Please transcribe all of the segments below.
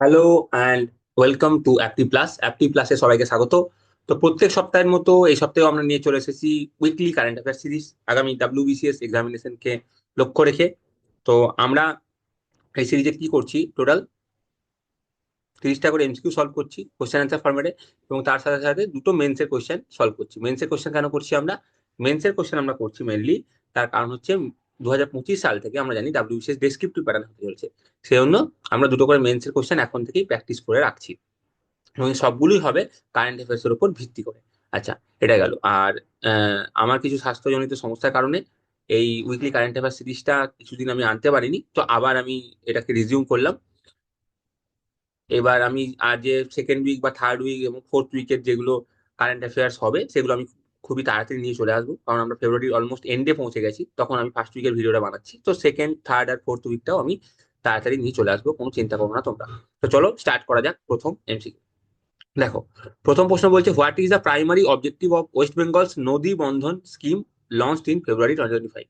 Hello and welcome to অ্যাপটি plus. অ্যাপটি প্লাসে সবাইকে স্বাগত। তো প্রত্যেক সপ্তাহের মতো এই সপ্তাহেও আমরা নিয়ে চলে এসেছি উইকলি কারেন্ট অ্যাফেয়ার সিরিজ আগামী ডাব্লিউবিসিএস এক্সামিনেশনকে লক্ষ্য রেখে। তো আমরা এই সিরিজে কি করছি, টোটাল 30টা করে এমসিকিউ সলভ করছি কোশ্চেন অ্যান্সার ফরম্যাটে, এবং তার সাথে সাথে দুটো মেন্সের কোশ্চেন সলভ করছি। মেন্সের কোশ্চেন কেন করছি আমরা? মেন্সের কোশ্চেন আমরা করছি মেনলি তার কারণ হচ্ছে 2025 সাল থেকে আমরা জানি ডাব্লিউবিসিএস ডেসক্রিপটিভ প্যাটার্ন হতে চলছে। সেই জন্য আমরা দুটো করে মেন্সের কোশ্চেন এখন থেকেই প্র্যাকটিস করে রাখছি, এবং সবগুলোই হবে কারেন্ট অ্যাফেয়ার্স এর উপর ভিত্তি করে। আচ্ছা, এটা গেল। আর আমার কিছু স্বাস্থ্যজনিত সমস্যার কারণে এই উইকলি কারেন্ট অ্যাফেয়ার সিরিজটা কিছুদিন আমি আনতে পারিনি, তো আবার আমি এটাকে রিজিউম করলাম। এবার আমি আর যে সেকেন্ড উইক বা থার্ড উইক এবং ফোর্থ উইকের যেগুলো কারেন্ট অ্যাফেয়ার্স হবে সেগুলো আমি খুবই তাড়াতাড়ি নিয়ে চলে আসবো, কারণ আমরা ফেব্রুয়ারির অলমোস্ট এন্ডে পৌঁছে গেছি। তখন আমি ফার্স্ট উইকের ভিডিওটা বানাচ্ছি, তো সেকেন্ড থার্ড আর ফোর্থ উইকটাও আমি তাড়াতাড়ি নিয়ে চলে আসবো, কোনো চিন্তা করবো না তোমরা। তো চলো স্টার্ট করা যাক প্রথম এমসিকিউ। দেখো, প্রথম প্রশ্ন বলছে, what is the primary objective of West Bengal's Nadi Bandhan scheme launched in February 2025?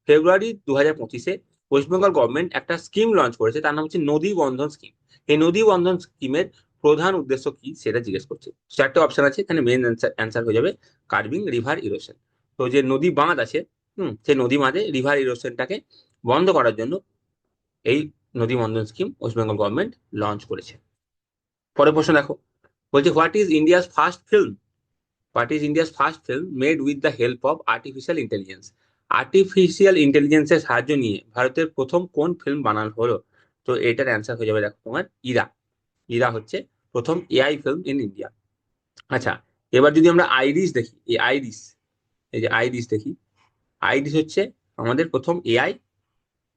ফেব্রুয়ারি 2025-এ ওয়েস্ট বেঙ্গল গভর্নমেন্ট একটা স্কিম লঞ্চ করেছে, তার নাম হচ্ছে নদী বন্ধন স্কিম। এই নদী বন্ধন স্কিমের প্রধান উদ্দেশ্য কি সেটা জিজ্ঞেস করছে। চারটে অপশন আছে এখানে, মেন অ্যান্সার হয়ে যাবে কার্বিং রিভার ইরোশন। তো যে নদী বাঁধ আছে, সেই নদী বাঁধে রিভার ইরোশনটাকে বন্ধ করার জন্য এই Nadi Bandhan scheme West Bengal government launch করেছে। পরের প্রশ্ন দেখো, বলছে, what is India's first film made with the help of artificial intelligence? Artificial ইন্টেলিজেন্সের সাহায্য নিয়ে ভারতের প্রথম কোন ফিল্ম বানানো হলো? তো এটার অ্যান্সার হয়ে যাবে দেখো তোমার ইরা। ইরা হচ্ছে প্রথম এআই ফিল্ম ইন ইন্ডিয়া। আচ্ছা, এবার যদি আমরা আইরিস দেখি, এই যে আইরিস দেখি, আইরিস হচ্ছে আমাদের প্রথম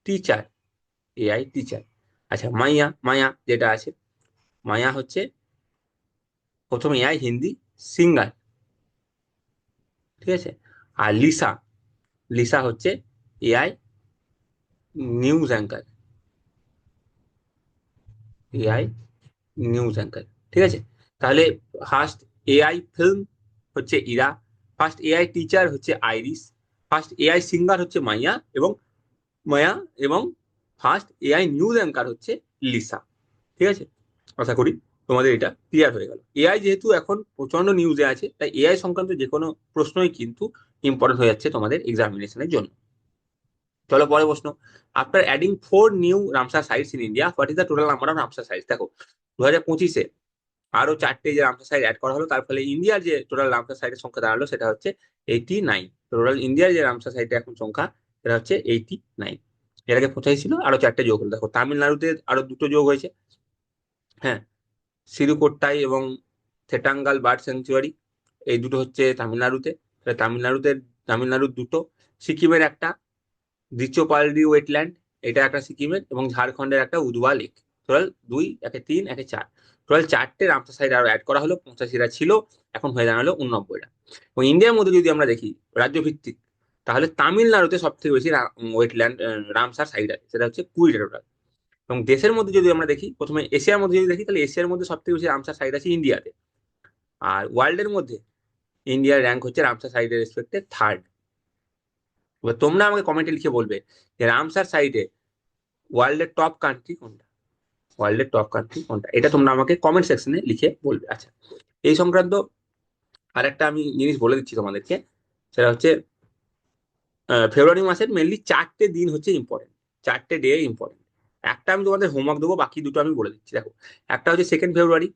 টিচার এআই টিচার। আচ্ছা, মাইয়া মায়া যেটা আছে, মায়া হচ্ছে প্রথম এআই হিন্দি সিঙ্গার। ঠিক আছে। আর লিসা, লিসা হচ্ছে AI news anchor. AI news anchor. ঠিক আছে। তাহলে ফার্স্ট এআই ফিল্ম হচ্ছে ইরা, ফার্স্ট এআই টিচার হচ্ছে আইরিস, ফার্স্ট এআই সিঙ্গার হচ্ছে মায়া, এবং ফার্স্ট এআই নিউজ অ্যাঙ্কার হচ্ছে লিসা। ঠিক আছে। আশা করি তোমাদের এটা ক্লিয়ার হয়ে গেল। এআই যেহেতু এখন প্রচন্ড নিউজে আছে, তাই এআই সংক্রান্ত যে কোনো প্রশ্নই কিন্তু ইম্পর্টেন্ট হয়ে যাচ্ছে তোমাদের এক্সামিনেশনের জন্য। চলো পরে প্রশ্ন, after adding 4 new Ramsar sites in India, what is the total number of Ramsar sites? দেখো, 2025-এ আরো 4টে যে রামসার সাইট অ্যাড করা হলো, তার ফলে ইন্ডিয়ার যে টোটাল রামসার সাইটের সংখ্যা দাঁড়ালো সেটা হচ্ছে 89। টোটাল ইন্ডিয়ার যে রামসার সাইটের এখন সংখ্যা সেটা হচ্ছে 89। এর আগে 25 ছিল, আরো 4টে যোগ হলো। দেখো, তামিলনাড়ুতে আরো দুটো যোগ হয়েছে। হ্যাঁ, সিরুকোট্টাই এবং থেটাঙ্গাল বার্ড স্যাংচুয়ারি, এই দুটো হচ্ছে তামিলনাড়ুতে। তামিলনাড়ুর দুটো, সিকিমের একটা দ্বিচোপালডি ওয়েটল্যান্ড, এটা একটা সিকিমের, এবং ঝাড়খণ্ডের একটা উদুয়া লেক। টোটাল 2, একে 3, একে 4, টোটাল 4টে রামসার সাইট আরো অ্যাড করা হলো। 85টা ছিল, এখন হয়ে দাঁড়ালো 89টা। এবং ইন্ডিয়ার মধ্যে যদি আমরা দেখি রাজ্য ভিত্তিক, তাহলে তামিলনাড়ুতে সব থেকে বেশি ওয়েটল্যান্ড রামসার সাইট আছে, সেটা হচ্ছে 20টা টোটাল। এবং দেশের মধ্যে যদি আমরা দেখি, প্রথমে এশিয়ার মধ্যে যদি দেখি, তাহলে এশিয়ার মধ্যে সব থেকে বেশি রামসার সাইট আছে ইন্ডিয়াতে। আর ওয়ার্ল্ডের মধ্যে ইন্ডিয়ার র্যাঙ্ক হচ্ছে রামসার সাইটের রেসপেক্টে থার্ড। এবার তোমরা আমাকে কমেন্টে লিখে বলবে যে রামসার সাইটে ওয়ার্ল্ডের টপ কান্ট্রি কোনটা, ওয়ার্ল্ডের টপ কান্ট্রি কোনটা, এটা তোমরা আমাকে কমেন্ট সেকশনে লিখে বলবে। আচ্ছা, এই সংক্রান্ত আরেকটা আমি জিনিস বলে দিচ্ছি তোমাদেরকে, সেটা হচ্ছে ফেব্রুয়ারি মাসের মেনলি 4টে দিন হচ্ছে ইম্পর্টেন্ট, 4টে ডে ইম্পর্টেন্ট। একটা আমি তোমাদের হোমওয়ার্ক দেবো, বাকি দুটো আমি বলে দিচ্ছি। দেখো, একটা হচ্ছে 2 ফেব্রুয়ারি,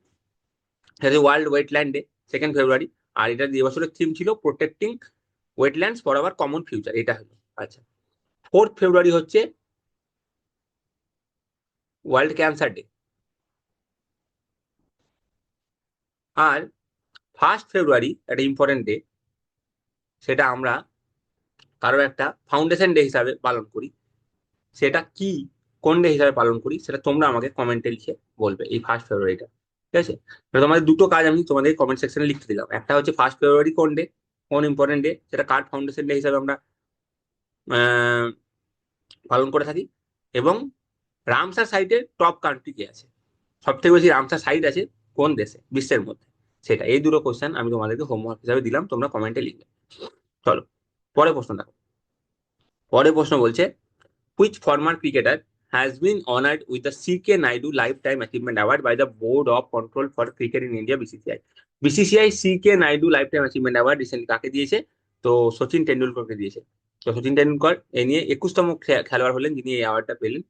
সেটা হচ্ছে ওয়ার্ল্ড ওয়েটল্যান্ড ডে, 2 ফেব্রুয়ারি। আর এটা এবছরের থিম ছিল protecting wetlands for our common future, এটা হলো। আচ্ছা, 4 ফেব্রুয়ারি হচ্ছে ওয়ার্ল্ড ক্যান্সার ডে। আর 1 ফেব্রুয়ারি একটা ইম্পর্টেন্ট ডে, সেটা আমরা কারো একটা ফাউন্ডেশন ডে হিসাবে পালন করি। সেটা কি, কোন ডে হিসাবে পালন করি, সেটা তোমরা আমাকে কমেন্টে লিখে বলবে এই 1 ফেব্রুয়ারিটা। ঠিক আছে। তো তোমাদের দুটো কাজ আমি তোমাদের কমেন্ট সেকশনে লিখতে দিলাম। একটা হচ্ছে 1 ফেব্রুয়ারি কোন ডে, কোন ইম্পর্টেন্ট ডে, সেটা কার ফাউন্ডেশন ডে হিসাবে আমরা আহ, পালন করে থাকি, এবং রামসার সাইটের টপ কান্ট্রি কি আছে, সব থেকে বেশি রামসার সাইট আছে কোন দেশে বিশ্বের মধ্যে, সেটা। এই দুটো কোশ্চেন আমি তোমাদেরকে হোমওয়ার্ক হিসাবে দিলাম, তোমরা কমেন্টে লিখবে। চলো পরে প্রশ্ন দেখো। পরে প্রশ্ন বলছে, which former cricketer has been honored with the C.K. Naidu Lifetime Achievement Award by the Board of Control for Cricket in India, BCCI. BCCI C.K. Naidu Lifetime Achievement Award recently কাকে দিয়েছে? তো সচিন টেন্ডুলকরকে দিয়েছে। তো সচিন টেন্ডুলকর এ নিয়ে 21তম খেলোয়াড় হলেন যিনি এই অ্যাওয়ার্ডটা পেলেন।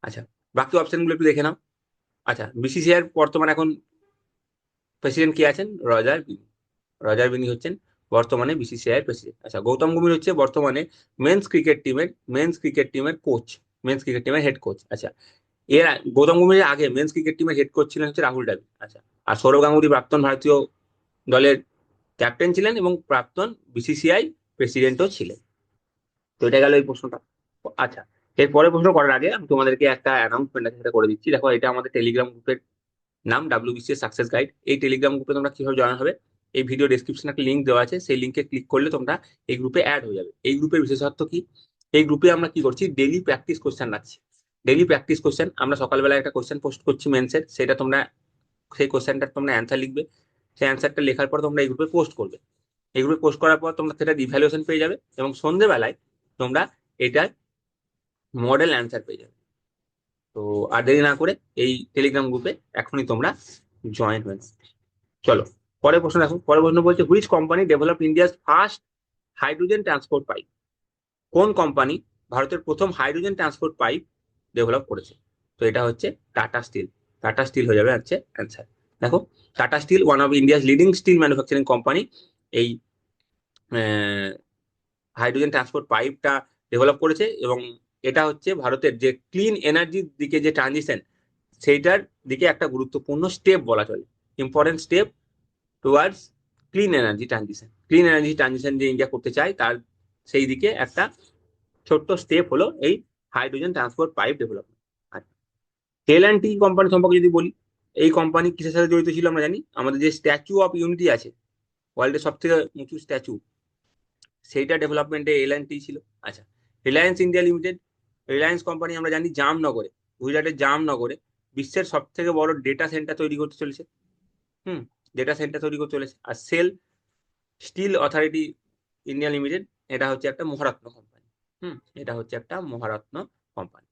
আচ্ছা, বাকি অপশনগুলো একটু দেখে নাও। আচ্ছা, বিসিসিআই বর্তমানে এখন প্রেসিডেন্ট কে আছেন? রজার বিনি। রজার বিনি হচ্ছেন বর্তমানে বিসিসিআই প্রেসিডেন্ট। আচ্ছা, গৌতম গম্ভীর হচ্ছে বর্তমানে মেন্স ক্রিকেট টিমের কোচ, মেন্স ক্রিকেট টিমের হেড কোচ। আচ্ছা, এর গৌতম গম্ভীরের আগে মেন্স ক্রিকেট টিমের হেড কোচ ছিলেন হচ্ছে রাহুল দ্রাবিড়। আচ্ছা, আর সৌরভ গাঙ্গুলি প্রাক্তন ভারতীয় দলের ক্যাপ্টেন ছিলেন এবং প্রাক্তন বিসিসিআই প্রেসিডেন্টও ছিলেন। তো এটা গেল এই প্রশ্নটা। আচ্ছা, এর পরে প্রশ্ন করার আগে আমি তোমাদেরকে একটা অ্যানাউন্সমেন্ট আছে সেটা করে দিচ্ছি। দেখো, এটা আমাদের টেলিগ্রাম গ্রুপের নাম WBCS সাকসেস গাইড। এই টেলিগ্রাম গ্রুপে তোমরা কিভাবে জয়েন হবে, এই ভিডিও ডেসক্রিপশনে একটা লিঙ্ক দেওয়া আছে, সেই লিঙ্কে ক্লিক করলে তোমরা এই গ্রুপে অ্যাড হয়ে যাবে। এই গ্রুপের বিশেষত্ব কি? এই গ্রুপে আমরা কি করছি, ডেইলি প্র্যাকটিস কোশ্চেন রাখছি। ডেইলি প্র্যাকটিস কোশ্চেন, আমরা সকালবেলা একটা কোশ্চেন পোস্ট করছি মেন্সের, সেটা তোমরা সেই কোশ্চেনটার তোমরা অ্যান্সার লিখবে। সেই অ্যান্সারটা লেখার পর তোমরা এই গ্রুপে পোস্ট করবে। এই গ্রুপে পোস্ট করার পর তোমরা সেটা ইভ্যালুয়েশন পেয়ে যাবে এবং সন্ধ্যেবেলায় তোমরা এটার মডেল অ্যান্সার পেয়ে যাবে। তো আর দেরি না করে এই টেলিগ্রাম গ্রুপে এখনই তোমরা জয়েন হয়ে নাও। চলো পরের প্রশ্ন দেখো। পরের প্রশ্ন বলছে, which company develop India's first hydrogen transport pipe? কোন কোম্পানি ভারতের প্রথম হাইড্রোজেন ট্রান্সপোর্ট পাইপ ডেভেলপ করেছে? তো এটা হচ্ছে টাটা স্টিল। টাটা স্টিল হয়ে যাবে হচ্ছে অ্যান্সার। দেখো, Tata steel one of India's leading steel manufacturing company এই হাইড্রোজেন ট্রান্সপোর্ট পাইপটা ডেভেলপ করেছে এবং এটা হচ্ছে ভারতের যে ক্লিন এনার্জির দিকে যে ট্রানজিশন, সেইটার দিকে একটা গুরুত্বপূর্ণ স্টেপ বলা চলে, important step towards clean energy transition. Clean energy transition যে ইন্ডিয়া করতে চায় তার সেই দিকে একটা ছোট্ট স্টেপ হলো এই হাইড্রোজেন ট্রান্সপোর্ট পাইপ ডেভেলপমেন্ট। আচ্ছা, L&T কোম্পানি সম্পর্কে যদি বলি, এই কোম্পানি কিসের সাথে জড়িত ছিল আমরা জানি, আমাদের যে স্ট্যাচু অফ ইউনিটি আছে, ওয়ার্ল্ডের সব থেকে উঁচু স্ট্যাচু, সেইটা ডেভেলপমেন্টে L&T ছিল। আচ্ছা, Reliance India limited, Reliance company আমরা জানি জামনগরে, গুজরাটের জামনগরে বিশ্বের সব থেকে বড় ডেটা সেন্টার তৈরি করতে চলেছে। ডেটা সেন্টার তৈরি করতে চলেছে। আর SAIL steel authority India limited, এটা হচ্ছে একটা মহারত্ন কোম্পানি। এটা হচ্ছে একটা মহারত্ন কোম্পানি।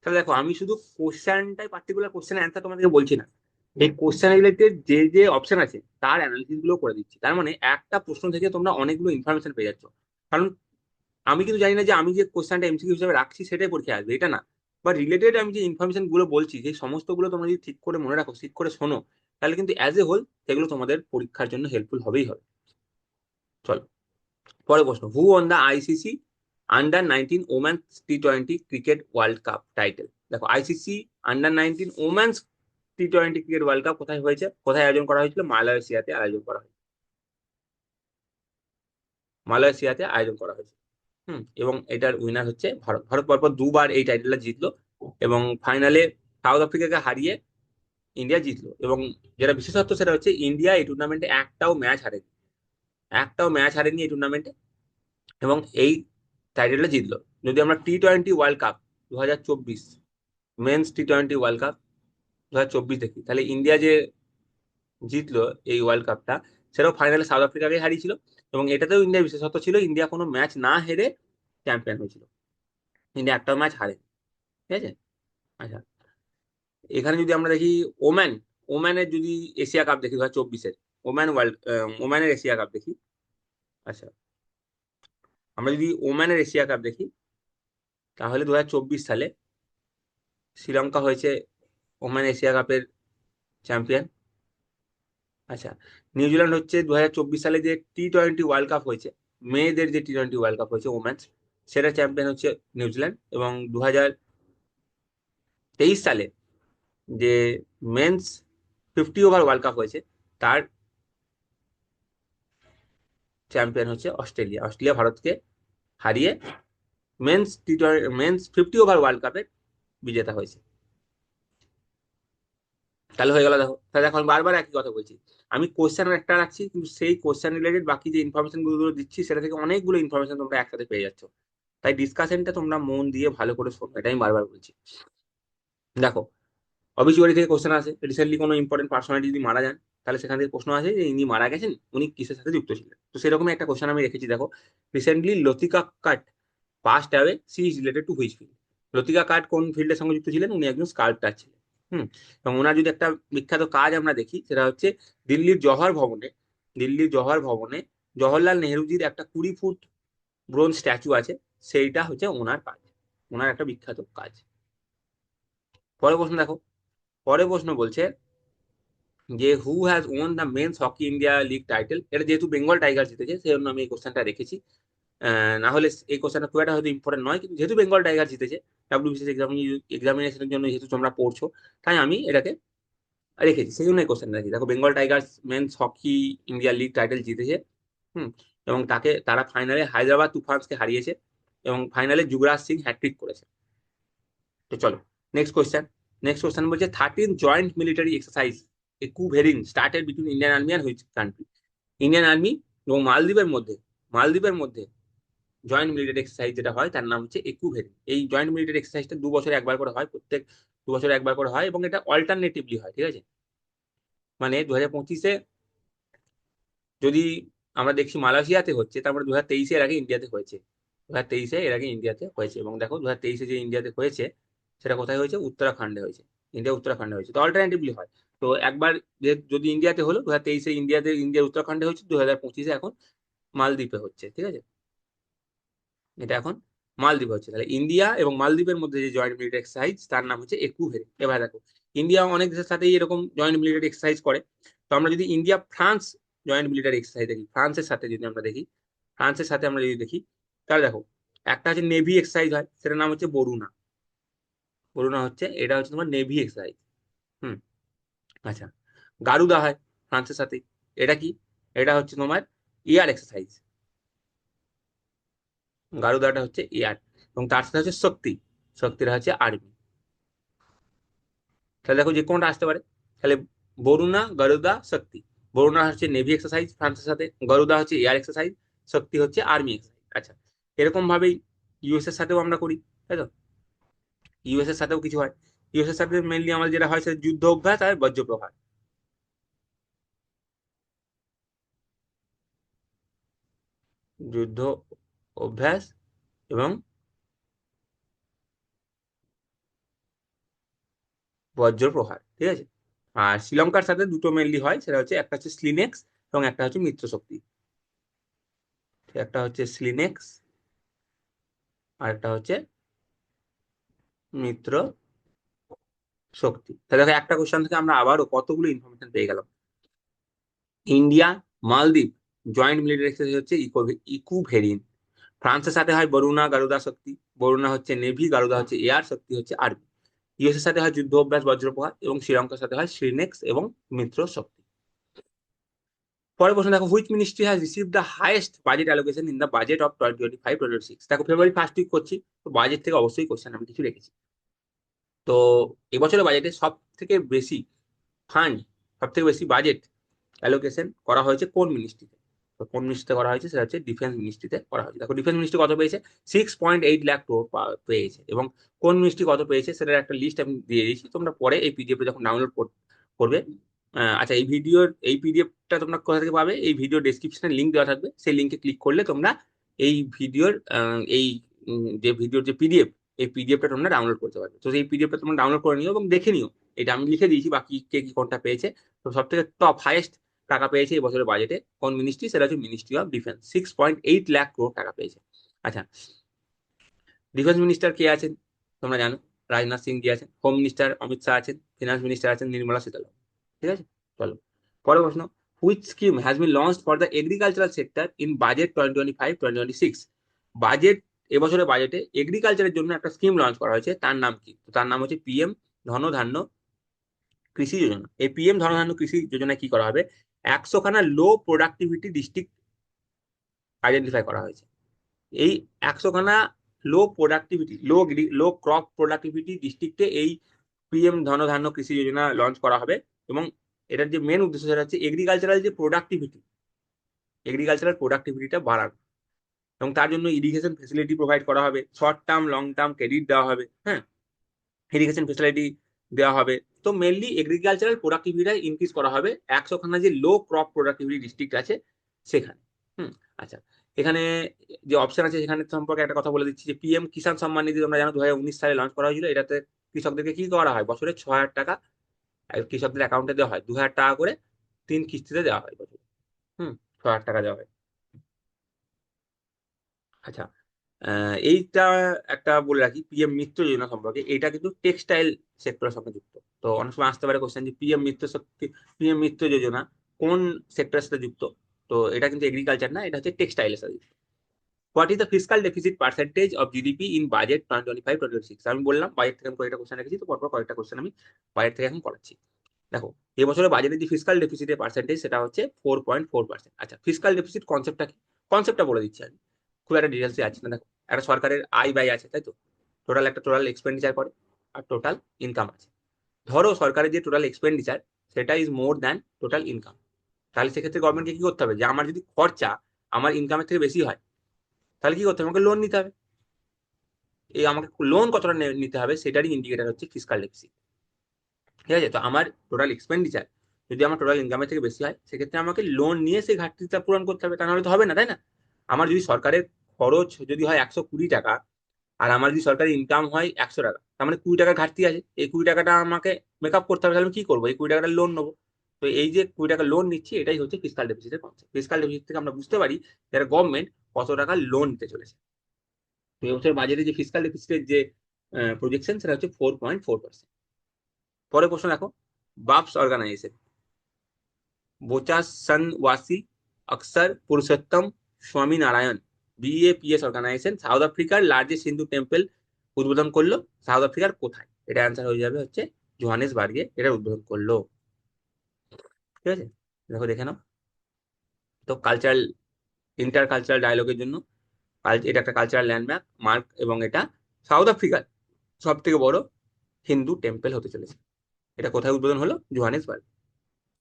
তাহলে দেখো, আমি শুধু কোশ্চেনটাই পার্টিকুলার কোশ্চেনের অ্যান্সার তোমাদেরকে বলছি না, এই কোশ্চেন রিলেটেড যে যে অপশন আছে তার অ্যানালিসিস গুলো করে দিচ্ছি। তার মানে একটা প্রশ্ন থেকে তোমরা অনেকগুলো ইনফরমেশন পেয়ে যাচ্ছ। কারণ আমি কিন্তু জানি না যে আমি যে কোশ্চেনটা এমসিকিউ হিসেবে রাখছি সেটাই পরীক্ষায় আসবে, এটা না। বা রিলেটেড আমি যে ইনফরমেশন গুলো বলছি সেই সমস্তগুলো তোমরা যদি ঠিক করে মনে রাখো, ঠিক করে শোনো, তাহলে কিন্তু অ্যাজ এ হোল সেগুলো তোমাদের পরীক্ষার জন্য হেল্পফুল হবেই হবে। চলো পরের প্রশ্ন, who won the ICC under 19 women's T20 cricket world cup title? দেখো, ICC under 19 women's T20 cricket world cup কোথায় হয়েছে, কোথায় আয়োজন করা হয়েছিল? মালয়েশিয়াতে আয়োজন করা হয়েছে। মালয়েশিয়াতে আয়োজন করা হয়েছে। এবং এটার উইনার হচ্ছে ভারত। ভারত পরপর দুবার এই টাইটেলটা জিতলো এবং ফাইনালে সাউথ আফ্রিকাকে হারিয়ে ইন্ডিয়া জিতলো। এবং যেটা বিশেষত্ব সেটা হচ্ছে ইন্ডিয়া এই টুর্নামেন্টে একটাও ম্যাচ হারেনি এই টুর্নামেন্টে এবং এই টাইটেলটা জিতলো। যদি আমরা T20 world cup 2024 men's T20 world cup 2024 দেখি, তাহলে ইন্ডিয়া যে জিতলো এই ওয়ার্ল্ড কাপটা, সেটাও ফাইনালে সাউথ আফ্রিকাকে হারিয়েছিল এবং এটাতেও ইন্ডিয়ার বিশেষত্ব ছিল, ইন্ডিয়া কোনো ম্যাচ না হেরে চ্যাম্পিয়ন হয়েছিল। ইন্ডিয়া একটাও ম্যাচ হারেনি। ঠিক আছে। আচ্ছা, এখানে যদি আমরা দেখি ওম্যানের যদি এশিয়া কাপ দেখি 2024-এর, ওম্যানের এশিয়া কাপ দেখি। আচ্ছা, আমরা যদি ওম্যানের এশিয়া কাপ দেখি তাহলে 2024 সালে শ্রীলঙ্কা হয়েছে ওম্যান এশিয়া কাপের চ্যাম্পিয়ন। আচ্ছা, নিউজিল্যান্ড হচ্ছে 2024 সালে যে T20 ওয়ার্ল্ড কাপ হয়েছে, মেয়েদের যে T20 ওয়ার্ল্ড কাপ হয়েছে ওমেন্স, সেটা চ্যাম্পিয়ন হচ্ছে নিউজিল্যান্ড। এবং 2023 সালে যে মেন্স 50 ওভার ওয়ার্ল্ড কাপ হয়েছে তার চ্যাম্পিয়ন হচ্ছে অস্ট্রেলিয়া। অস্ট্রেলিয়া ভারতকে হারিয়ে মেন্স 50 ওভার ওয়ার্ল্ড কাপের বিজেতা হয়েছে। তাহলে হয়ে গেল। দেখো, তাহলে এখন বারবার একই কথা বলছি, আমি কোশ্চেন একটা রাখছি কিন্তু সেই কোশ্চেন রিলেটেড বাকি যে ইনফরমেশন গুলো দিচ্ছি সেটা থেকে অনেকগুলো ইনফরমেশন তোমরা একসাথে পেয়ে যাচ্ছ। তাই ডিসকাশনটা তোমরা মন দিয়ে ভালো করে শোনো, এটা আমি বারবার বলছি। দেখো, অবিচুয়ারি থেকে কোশ্চেন আসে, রিসেন্টলি কোনো ইম্পর্টেন্ট পার্সোনালিটি যদি মারা যান তাহলে সেখান থেকে প্রশ্ন আসে যে ইনি মারা গেছেন, উনি কিসের সাথে যুক্ত ছিলেন। তো সেরকম একটা কোশ্চেন আমি রেখেছি। দেখো, recently Latika Katt passed away, she is related to which field? Latika Katt কোন ফিল্ডের সঙ্গে যুক্ত ছিলেন? উনি একজন স্কাল্পটার ছিলেন। এবং ওনার যদি একটা বিখ্যাত কাজ আমরা দেখি, সেটা হচ্ছে দিল্লির জওহর ভবনে জওহরলাল নেহরুজির একটা 20 ফুট ব্রোঞ্জ স্ট্যাচু আছে, সেইটা হচ্ছে ওনার কাজ, ওনার একটা বিখ্যাত কাজ। পরের প্রশ্ন দেখো, পরের প্রশ্ন বলছে যে who has won the men's hockey India league title. এটা যেহেতু বেঙ্গল টাইগার জিতেছে সেই জন্য আমি এই কোশ্চেনটা রেখেছি। না হলে এই কোশ্চেনটা খুব একটা হয়তো ইম্পর্টেন্ট নয়, কিন্তু যেহেতু বেঙ্গল টাইগার জিতেছে ডাব্লিউবিসিএস এক্সামিনেশনের জন্য যেহেতু তোমরা পড়ছো, তাই আমি এটাকে রেখেছি, সেই জন্য এই কোশ্চেনটা রেখেছি। দেখো, Bengal tigers men's hockey India league title জিতেছে। হুম এবং তারা ফাইনালে হায়দ্রাবাদ তুফানসকে হারিয়েছে এবং ফাইনালে যুবরাজ সিং হ্যাট্রিক করেছে। তো চলো নেক্সট কোশ্চেন বলছে 13 joint military exercise Ekuverin started between Indian army and which country? Indian army এবং মালদ্বীপের মধ্যে জয়েন্ট মিলিটারি এক্সারসাইজ যেটা হয় তার নাম হচ্ছে একুভেরিং। এই জয়েন্ট মিলিটারি এক্সারসাইজটা 2 বছরে একবার করে হয়, প্রত্যেক 2 বছরে একবার করে হয়, এবং এটা অল্টারনেটিভলি হয়, ঠিক আছে? মানে 2025-এ যদি আমরা দেখছি মালয়েশিয়াতে হচ্ছে, তারপরে 2023-এ এর আগে ইন্ডিয়াতে হয়েছে। 2023-এ এর আগে ইন্ডিয়াতে হয়েছে, এবং দেখো 2023-এ যে ইন্ডিয়াতে হয়েছে সেটা কোথায় হয়েছে? উত্তরাখণ্ডে হয়েছে। উত্তরাখণ্ডে হয়েছে, তো অল্টারনেটিভলি হয়। তো একবার যদি ইন্ডিয়াতে হলো 2023-এ ইন্ডিয়া উত্তরাখণ্ডে হচ্ছে, 2025-এ এখন মালদ্বীপে হচ্ছে, ঠিক আছে? এটা এখন মালদ্বীপে হচ্ছে। তাহলে ইন্ডিয়া এবং মালদ্বীপের মধ্যে যে জয়েন্ট মিলিটারি এক্সারসাইজ তার নাম হচ্ছে একুভেরিং। এবার দেখো, ইন্ডিয়া অনেক দেশের সাথেই এরকম জয়েন্ট মিলিটারি এক্সারসাইজ করে। তো আমরা যদি India France joint military exercise দেখি, ফ্রান্সের সাথে আমরা যদি দেখি, তাহলে দেখো, একটা হচ্ছে নেভি এক্সারসাইজ হয়, সেটার নাম হচ্ছে বরুণা। এটা হচ্ছে তোমার নেভি এক্সারসাইজ। হুম আচ্ছা, গারুদা হয় ফ্রান্সের সাথে। এটা কি? এটা হচ্ছে তোমার এয়ার এক্সারসাইজ। গারুদাটা হচ্ছে এয়ার, এবং তার সাথে হচ্ছে শক্তিটা হচ্ছে আর্মি। তাহলে দেখো যে কোনটা আসতে পারে। তাহলে বরুণা, গারুদা, শক্তি। বরুণা হচ্ছে নেভি এক্সারসাইজ ফ্রান্সের সাথে, গারুদা হচ্ছে এয়ার এক্সারসাইজ, শক্তি হচ্ছে আর্মি এক্সারসাইজ। আচ্ছা, এরকম ভাবেই ইউএস এর সাথেও আমরা করি, তাই তো? ইউএস এর সাথেও কিছু হয়। ইউএস এর সাথে মেনলি আমাদের যেটা হয় সেটা যুদ্ধ অভ্যাস আর বজ্রপ্রহার। যুদ্ধ অভ্যাস এবং বজ্রপ্রহার, ঠিক আছে? আর শ্রীলঙ্কার সাথে দুটো মেনলি হয়, সেটা হচ্ছে একটা হচ্ছে স্লিনেক্স এবং একটা হচ্ছে মিত্র শক্তি। একটা হচ্ছে স্লিনেক্স আর একটা হচ্ছে মিত্র শক্তি। তাহলে দেখো, একটা কোশ্চেন থেকে আমরা আবারও কতগুলো ইনফরমেশন পেয়ে গেলাম। ইন্ডিয়া মালদ্বীপ জয়েন্ট মিলিটারি এক্সারসাইজ হচ্ছে ইকুভেরিন। ফ্রান্সের সাথে হয় বরুণা, গারুদা, শক্তি। বরুণা হচ্ছে নেভি, গারুদা হচ্ছে এয়ার, শক্তি হচ্ছে আর্মি। ইউএস এর সাথে হয় যুদ্ধ অভ্যাস বজ্রপ্রহার, এবং শ্রীলঙ্কার সাথে হয় শ্রীনেক্স এবং মিত্র শক্তি। পরের প্রশ্ন দেখো, which ministry has receive the highest budget allocation in the budget of 2025-2026? দেখো, ফেব্রুয়ারি ফার্স্ট উইক করছি, তো বাজেট থেকে অবশ্যই কোশ্চেন আমি কিছু রেখেছি। তো এবছরের বাজেটে ফান্ড সব থেকে বেশি বাজেট অ্যালোকেশন করা হয়েছে কোন মিনিস্ট্রিতে? তো কোন মিনিস্ট্রিতে করা হয়েছে? সেটা হচ্ছে ডিফেন্স মিনিস্ট্রিতে করা হয়েছে। দেখো, ডিফেন্স মিনিস্ট্রি কত পেয়েছে? 6.8 লাখ ক্রোড় পেয়েছে। এবং কোন মিনিস্ট্রি কত পেয়েছে সেটার একটা লিস্ট আমি দিয়ে দিয়েছি, তোমরা পরে এই পিডিএফ যখন ডাউনলোড করবে। আচ্ছা, এই পিডিএফটা তোমরা কোথা থেকে পাবে? এই ভিডিও ডেসক্রিপশনে লিঙ্ক দেওয়া থাকবে, সেই লিঙ্কে ক্লিক করলে তোমরা এই ভিডিওর এই যে ভিডিওর যে পিডিএফ, এই পিডিএফটা তোমরা ডাউনলোড করতে পারবে। তো এই পিডিএফটা তোমরা ডাউনলোড করে নিও এবং দেখে নিও। এটা আমি লিখে দিয়েছি বাকি কে কি কোনটা পেয়েছে। তো সব থেকে টপ হাইয়েস্ট টাকা পেয়েছে এই বছরের বাজেটে কোন মিনিস্ট্রি? সেটা হচ্ছে ministry of defence. 6.8 lakh crore টাকা পেয়েছে। আচ্ছা, ডিফেন্স মিনিস্টার কে আছেন তোমরা জানো? রাজনাথ সিং জি আছেন। হোম মিনিস্টার অমিত শাহ আছেন। ফিনান্স মিনিস্টার আছেন নির্মলা সীতারামন। ঠিক আছে, চলো পরের প্রশ্ন। Which scheme has been launched for the agricultural sector in budget 2025-2026? Budget এবছরের বাজেটে এগ্রিকালচারের জন্য একটা স্কিম লঞ্চ করা হয়েছে, তার নাম কি? তো তার নাম হচ্ছে পিএম ধনধান্য কৃষি যোজনা। এই পিএম ধনধান্য কৃষি যোজনায় কি করা হবে? 100খানা লো প্রোডাক্টিভিটি ডিস্ট্রিক্ট আইডেন্টিফাই করা হয়েছে। এই 100খানা লো ক্রপ প্রোডাক্টিভিটি ডিস্ট্রিক্টে এই পিএম ধনধান্য কৃষি যোজনা লঞ্চ করা হবে। এবং এটার যে মেন উদ্দেশ্য সেটা হচ্ছে এগ্রিকালচারাল প্রোডাক্টিভিটিটা বাড়ানো। এবং তার জন্য ইরিগেশন ফেসিলিটি প্রোভাইড করা হবে, short term long term credit দেওয়া হবে। হ্যাঁ, ইরিগেশন ফেসিলিটি দেওয়া হবে। তো মেনলি এগ্রিকালচারাল প্রোডাক্টিভিটি ইনক্রিজ করা হবে 100খানা যে লো ক্রপ প্রোডাক্টিভিটি ডিস্ট্রিক্ট আছে সেখানে। হুম। আচ্ছা, এখানে যে অপশন আছে সেখানে সম্পর্কে একটা কথা বলে দিচ্ছি যে পিএম কিষাণ সম্মান নিধি তোমরা জানো 2019 সালে লঞ্চ করা হয়েছিল। এটাতে কৃষকদেরকে কি করা হয়, বছরে 6,000 টাকা কৃষকদের অ্যাকাউন্টে দেওয়া হয়, 2,000 টাকা করে 3 কিস্তিতে দেওয়া হয় বছরে। 6,000 টাকা দেওয়া হয়। আচ্ছা, এইটা একটা বলে রাখি পিএম মিত্র যোজনা সম্পর্কে, এটা কিন্তু টেক্সটাইল সেক্টরের সঙ্গে যুক্ত। তো অনেক সময় আসতে পারে কোশ্চেন যে পিএম মিত্র যোজনা কোন সেক্টরের সাথে যুক্ত। তো এটা কিন্তু এগ্রিকালচার না, এটা হচ্ছে টেক্সটাইলের সাথে যুক্ত। What is the fiscal deficit percentage of GDP in budget 2025-2026? আমি বললাম বাজেট থেকে আমি কয়েকটা কোশ্চেন রেখেছি, তো পরপর কয়েকটা কোশ্চেন আমি বাজেট থেকে এখন করাচ্ছি। দেখো, এবছরের বাজেটের যে ফিসকাল ডেফিসিটের পার্সেন্টেজ সেটা হচ্ছে 4.4%। আচ্ছা, ফিসকাল ডেফিসিট কনসেপ্টটা কি, কনসেপ্টটা বলে দিচ্ছি আমি, খুব একটা ডিটেলসে আছে না। দেখো, একটা সরকারের আয় ব্যয় আছে, তাই তো, টোটাল এক্সপেন্ডিচার করে আর টোটাল ইনকাম আছে। ধরো সরকারের যে টোটাল এক্সপেন্ডিচার সেটা is more than total income, তাহলে সেক্ষেত্রে গভর্নমেন্টকে কি করতে হবে, যে আমার যদি খরচা আমার ইনকামের থেকে বেশি হয় তাহলে কি করতে হবে, আমাকে লোন নিতে হবে। এই আমাকে লোন কতটা নিতে হবে সেটারই ইন্ডিকেটার হচ্ছে ফিসকাল ডেফিসিট। ঠিক আছে, তো আমার টোটাল এক্সপেন্ডিচার যদি আমার টোটাল ইনকামের থেকে বেশি হয় সেক্ষেত্রে আমাকে লোন নিয়ে সেই ঘাটতিটা পূরণ করতে হবে, তা নাহলে তো হবে না, তাই না। আমার যদি সরকারের খরচ যদি হয় 120 টাকা আর আমার যদি সরকারি ইনকাম হয় 100 টাকা, তার মানে 20 টাকার ঘাটতি আছে, এই 20 টাকাটা আমাকে মেক আপ করতে হবে। তাহলে আমি কি করবো, এই 20 টাকাটা লোন নেবো। তো এই যে 20 টাকা লোন নিচ্ছি এটাই হচ্ছে ফিসকাল ডেফিসিটের কনসেপ্ট। ফিসকাল ডেফিসিট থেকে আমরা বুঝতে পারি যে গভর্নমেন্ট কত টাকা লোন নিতে চলেছে। তো এবছর বাজেটে যে ফিসকাল ডেফিসিটের যে প্রজেকশন সেটা হচ্ছে 4.4%। পরে প্রশ্ন দেখো, বাপস অর্গানাইজেশন बोचासनवासी अक्सर पुरुषोत्तम Swami Narayan BAPS organisation south আফ্রিকার লার্জেস্ট হিন্দু টেম্পল উদ্বোধন করলো। সাউথ আফ্রিকার কোথায়, এটা অ্যান্সার হয়ে যাবে হচ্ছে জোহানেসবার্গে এটা উদ্বোধন করলো। ঠিক আছে, দেখো দেখে নাও। তো কালচারাল ইন্টার কালচারাল ডায়ালগের জন্য এটা একটা কালচারাল ল্যান্ডমার্ক মার্ক, এবং এটা সাউথ আফ্রিকার সব থেকে বড় হিন্দু টেম্পল হতে চলেছে। এটা কোথায় উদ্বোধন হলো, জোহানেসবার্গ।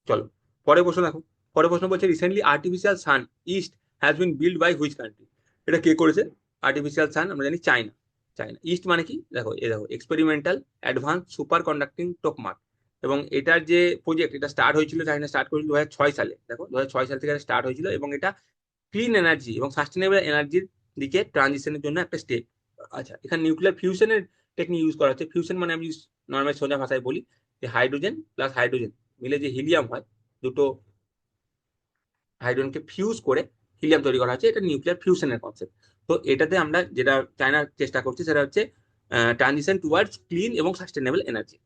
চলো পরের প্রশ্ন দেখো। পরের প্রশ্ন বলছে recently artificial sun east has been build by which country? এটা কে করেছে? আর্টিফিশিয়াল সান আমরা জানি চায়না। চায়না ইস্ট মানে কি, দেখো এ দেখো এক্সপেরিমেন্টাল অ্যাডভান্স সুপার কন্ডাক্টিং টোকমাক, এবং এটার যে প্রজেক্ট এটা স্টার্ট হয়েছিল, চায়না স্টার্ট করেছিল 2006 সালে। দেখো 2006 সাল থেকে স্টার্ট হয়েছিল, এবং এটা ক্লিন এনার্জি এবং সাস্টেনেবল এনার্জির দিকে ট্রানজিশনের জন্য একটা স্টেপ। আচ্ছা, এখানে নিউক্লিয়ার ফিউশনের টেকনিক ইউজ করা হচ্ছে। ফিউশন মানে আমি নর্মাল সোজা ভাষায় বলি যে হাইড্রোজেন প্লাস হাইড্রোজেন মিলে যে হিলিয়াম হয়, দুটো হাইড্রোজেনকে ফিউজ করে হিলিয়াম তৈরি করা হচ্ছে, এটা নিউক্লিয়ার ফিউশনের কনসেপ্ট। তো এটাতে আমরা যেটা চায়নার চেষ্টা করছি সেটা হচ্ছে ট্রানজিশন টুয়ার্ডস ক্লিন এবং সাস্টেনেবল এনার্জি।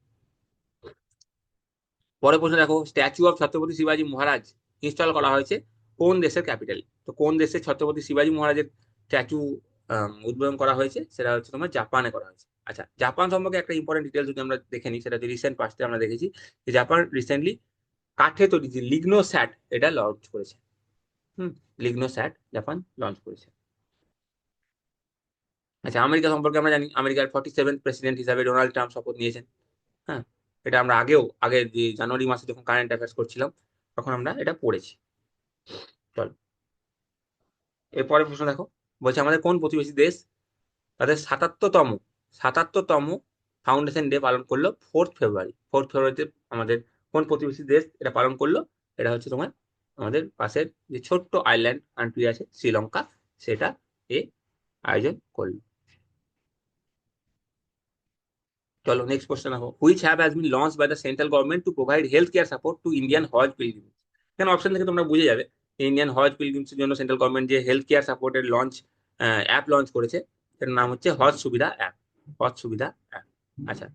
পরে প্রশ্ন দেখো, স্ট্যাচু অফ ছত্রপতি শিবাজি মহারাজ ইনস্টল করা হয়েছে কোন দেশের ক্যাপিটাল? তো কোন দেশে ছত্রপতি শিবাজি মহারাজের স্ট্যাচু উদ্বোধন করা হয়েছে, সেটা হচ্ছে তোমার জাপানে করা হয়েছে। আচ্ছা, জাপান সম্পর্কে একটা ইম্পর্টেন্ট ডিটেলস যদি আমরা দেখে নিই, সেটা হচ্ছে রিসেন্ট পাস্টে আমরা দেখেছি যে জাপান রিসেন্টলি কাঠে তৈরি যে লিগনো স্যাট এটা লঞ্চ করেছে। হুম, লিগনো স্যাট জাপান লঞ্চ করেছে। আচ্ছা, আমেরিকা সম্পর্কে আমরা জানি আমেরিকার 47th প্রেসিডেন্ট হিসাবে ডোনাল্ড ট্রাম্প শপথ নিয়েছেন। হ্যাঁ, এটা আমরা আগে যে জানুয়ারি মাসে যখন কারেন্ট অ্যাফেয়ার্স করছিলাম তখন আমরা এটা পড়েছি। চল এরপরে প্রশ্ন দেখো, বলছে আমাদের কোন প্রতিবেশী দেশ তাদের 77তম ফাউন্ডেশন ডে পালন করলো 4th ফেব্রুয়ারি? 4th ফেব্রুয়ারিতে আমাদের কোন প্রতিবেশী দেশ এটা পালন করলো? এটা হচ্ছে তোমার আমাদের পাশের যে ছোট্ট আইল্যান্ড কান্ট্রি আছে শ্রীলঙ্কা, সেটা এ আয়োজন করলো। চলো নেক্সট কোশ্চেন দেখো, which have has been launch by the central government to provide health care support to Indian Hajj pilgrims? এখানে অপশন থেকে তোমরা বুঝে যাবে ইন্ডিয়ান হজ পিলগ্রিমস এর জন্য সেন্ট্রাল গভর্নমেন্ট যে হেলথ কেয়ার সাপোর্টের অ্যাপ লঞ্চ করেছে এর নাম হচ্ছে হজ সুবিধা অ্যাপ। হজ সুবিধা অ্যাপ। আচ্ছা,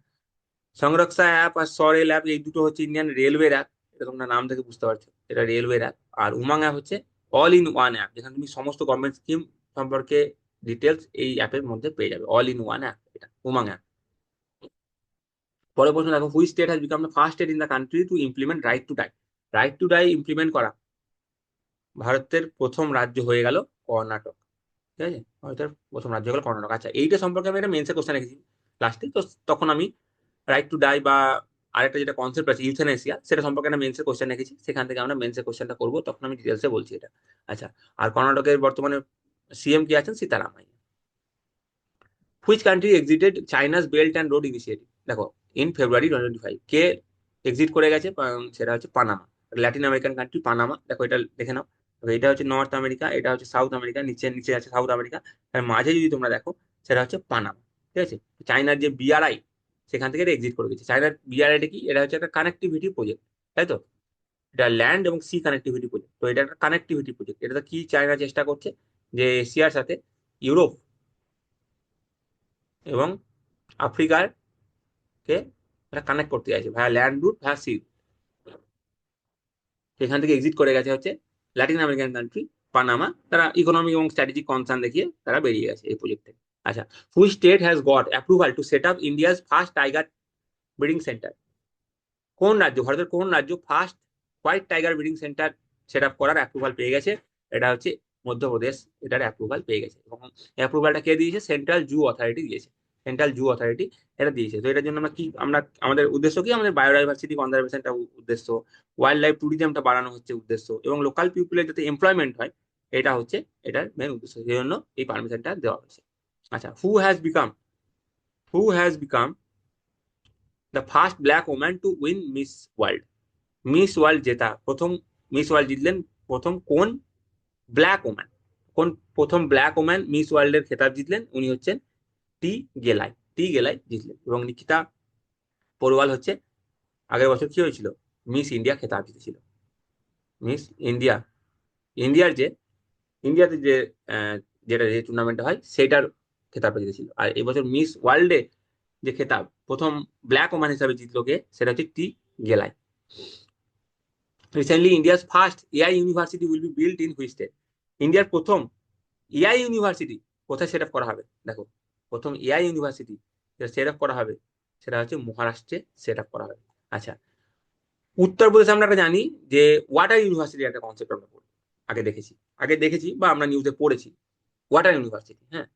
সংরক্ষা অ্যাপ আর সরেল অ্যাপ এই দুটো হচ্ছে ইন্ডিয়ান রেলওয়ের অ্যাপ, এটা তোমরা নাম থেকে বুঝতে পারছো এটা রেলওয়ের অ্যাপ। আর উমাং অ্যাপ হচ্ছে অল ইন ওয়ান অ্যাপ, যেখানে তুমি সমস্ত গভর্নমেন্ট স্কিম সম্পর্কে ডিটেলস এই অ্যাপের মধ্যে পেয়ে যাবে। অল ইন ওয়ান অ্যাপ এটা উমাং অ্যাপ। পরে প্রশ্ন দেখো, which state has become the first state in the country to implement right to die? Right to die implement করা ভারতের প্রথম রাজ্য হয়ে গেল কর্ণাটক। ঠিক আছে, ভারতের প্রথম রাজ্য হয়ে গেল কর্ণাটক। আচ্ছা, এইটা সম্পর্কে আমি একটা মেন্সে কোশ্চেন রেখেছি লাস্টে, তো তখন আমি রাইট টু ডাই বা আরেকটা যেটা কনসেপ্ট আছে ইউথেনেসিয়া সেটা সম্পর্কে একটা মেন্সের কোশ্চেন রেখেছি, সেখান থেকে আমরা মেন্সের কোশ্চেনটা করবো, তখন আমি ডিটেলসে বলছি এটা। আচ্ছা, আর কর্ণাটকের বর্তমানে সিএম কি আছেন, Siddaramaiah. Which country exited China's belt and road initiative? দেখো ইন ফেব্রুয়ারি 2025 কে এক্সিট করে গেছে? সেটা হচ্ছে Panama, Latin American country Panama. দেখো এটা দেখে নাও, এটা হচ্ছে নর্থ আমেরিকা, এটা হচ্ছে সাউথ আমেরিকা, নিচে নিচে আছে সাউথ আমেরিকা, তার মাঝে যদি তোমরা দেখো সেটা হচ্ছে পানামা। ঠিক আছে, চায়নার যে বিআরআই সেখান থেকে এটা এক্সিট করে গেছে। চায়নার বিআরআইটা কি, এটা হচ্ছে একটা কানেক্টিভিটি প্রজেক্ট, তাই তো? এটা ল্যান্ড এবং সি কানেক্টিভিটি প্রজেক্ট। তো এটা একটা কানেক্টিভিটি প্রজেক্ট। এটা কি চায়না চেষ্টা করছে যে এশিয়ার সাথে ইউরোপ এবং আফ্রিকার কে এটা কানেক্ট করতে চাইছে ভায়া ল্যান্ড রুট ভায়া সি। সেখান থেকে এক্সিট করে গেছে হচ্ছে ল্যাটিন আমেরিকান কান্ট্রি পানামা। তারা ইকোনমিক এবং স্ট্র্যাটেজিক কনসার্ন দেখিয়ে তারা বেরিয়ে গেছে এই প্রজেক্ট থেকে। আচ্ছা, which state has got approval two set up India's first tiger breeding centre? কোন রাজ্য, ভারতের কোন রাজ্য first white tiger breeding centre set up করার অ্যাপ্রুভাল পেয়ে গেছে? এটা হচ্ছে মধ্যপ্রদেশ এটার অ্যাপ্রুভাল পেয়ে গেছে। এবং অ্যাপ্রুভালটা কে দিয়েছে? সেন্ট্রাল জু অথরিটি দিয়েছে। সেন্ট্রাল জু অথরিটি এটা দিয়েছে। তো এটার জন্য আমরা কি, আমরা আমাদের উদ্দেশ্য কি, আমাদের বায়োডাইভার্সিটি কনজারভেশনটা উদ্দেশ্য, ওয়াইল্ড লাইফ ট্যুরিজমটা বাড়ানো হচ্ছে উদ্দেশ্য, এবং লোকাল পিপুলের যাতে এমপ্লয়মেন্ট হয়, এটা হচ্ছে এটার মেন উদ্দেশ্য। সেই জন্য এই পারমিশনটা দেওয়া হয়েছে। আচ্ছা, who has become the first black woman to win miss world? Miss world জেতা প্রথম, মিস ওয়ার্ল্ড জিতলেন প্রথম কোন ব্ল্যাক ওম্যান? কোন প্রথম ব্ল্যাক ওম্যান মিস ওয়ার্ল্ডের খেতাব জিতলেন? উনি হচ্ছেন টি গেলাই জিতলেন। এবং নিকিতা পোরওয়াল হচ্ছে আগের বছর কি হয়েছিল, মিস ইন্ডিয়া খেতাব জিতেছিল। মিস ইন্ডিয়া, ইন্ডিয়ার যে ইন্ডিয়াতে যে যেটা যে টুর্নামেন্টটা হয় সেটার খেতাবটা জিতেছিল। আর এবছর মিস ওয়ার্ল্ডে যে খেতাব প্রথম ব্ল্যাক ওম্যান হিসাবে জিতলো কে, সেটা হচ্ছে টি গেলাই। Recently India's first AI university will be built in which state? ইন্ডিয়ার প্রথম এআই ইউনিভার্সিটি কোথায় সেট আপ করা হবে? দেখো, প্রথম এআই ইউনিভার্সিটি যেটা সেট আপ করা হবে সেটা হচ্ছে মহারাষ্ট্রে সেট আপ করা হবে। আচ্ছা, উত্তরপ্রদেশে আমরা একটা জানি যে ওয়াটার ইউনিভার্সিটি একটা কনসেপ্ট আমরা পড়ি, আগে দেখেছি বা আমরা নিউজে পড়েছি, ওয়াটার ইউনিভার্সিটি। হ্যাঁ,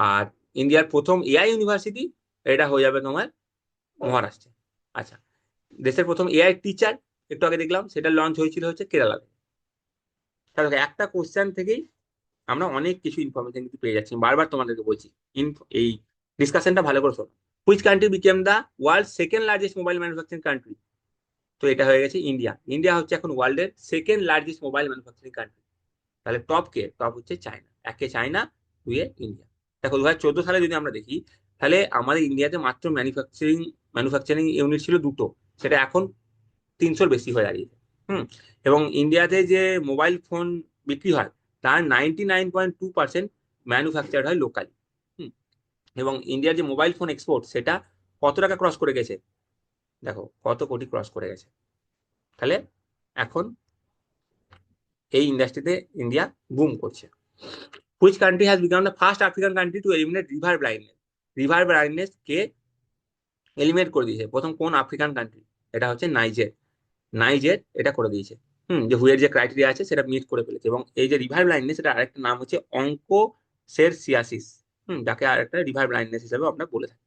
আর ইন্ডিয়ার প্রথম এআই ইউনিভার্সিটি এটা হয়ে যাবে তোমার মহারাষ্ট্রে। আচ্ছা, দেশের প্রথম এআই টিচার একটু আগে দেখলাম সেটা লঞ্চ হয়েছিল হচ্ছে কেরালাতে। তাহলে একটা কোশ্চেন থেকেই আমরা অনেক কিছু ইনফরমেশন কিন্তু পেয়ে যাচ্ছি। বারবার তোমাদেরকে বলছি এই ডিসকাশনটা ভালো করে শোনো। Which country became the world second largest mobile manufacturing country? তো এটা হয়ে গেছে ইন্ডিয়া। ইন্ডিয়া হচ্ছে এখন ওয়ার্ল্ডের second largest mobile manufacturing country. তাহলে টপ কে? টপ হচ্ছে চায়না, একে চায়না, দুয়ে ইন্ডিয়া। দেখো 2014 সালে যদি আমরা দেখি, তাহলে আমাদের ইন্ডিয়াতে মাত্র ম্যানুফ্যাকচারিং ইউনিট ছিল দুটো, সেটা এখন 300-র বেশি হয়ে দাঁড়িয়েছে। হুম। এবং ইন্ডিয়াতে যে মোবাইল ফোন বিক্রি হয় তার 99.2% ম্যানুফ্যাকচার হয় লোকালি। হুম। এবং ইন্ডিয়ার যে মোবাইল ফোন এক্সপোর্ট সেটা কত টাকা ক্রস করে গেছে, দেখো কত কোটি ক্রস করে গেছে। তাহলে এখন এই ইন্ডাস্ট্রিতে ইন্ডিয়া বুম করছে। Which country has become the first African country to eliminate river blindness? River blindness K eliminate করে দিয়েছে প্রথম কোন আফ্রিকান কান্ট্রি? এটা হচ্ছে নাইজের এটা করে দিয়েছে। যে হুয়ের যে ক্রাইটেরিয়া আছে সেটা মিট করে ফেলেছে। এবং এই যে রিভার ব্লাইন্ডনেস, এটা আরেকটা নাম হচ্ছে অঙ্কোসেরসিয়াসিস। যাকে আরেকটা রিভার ব্লাইন্ডনেস হিসেবে আমরা বলে থাকি।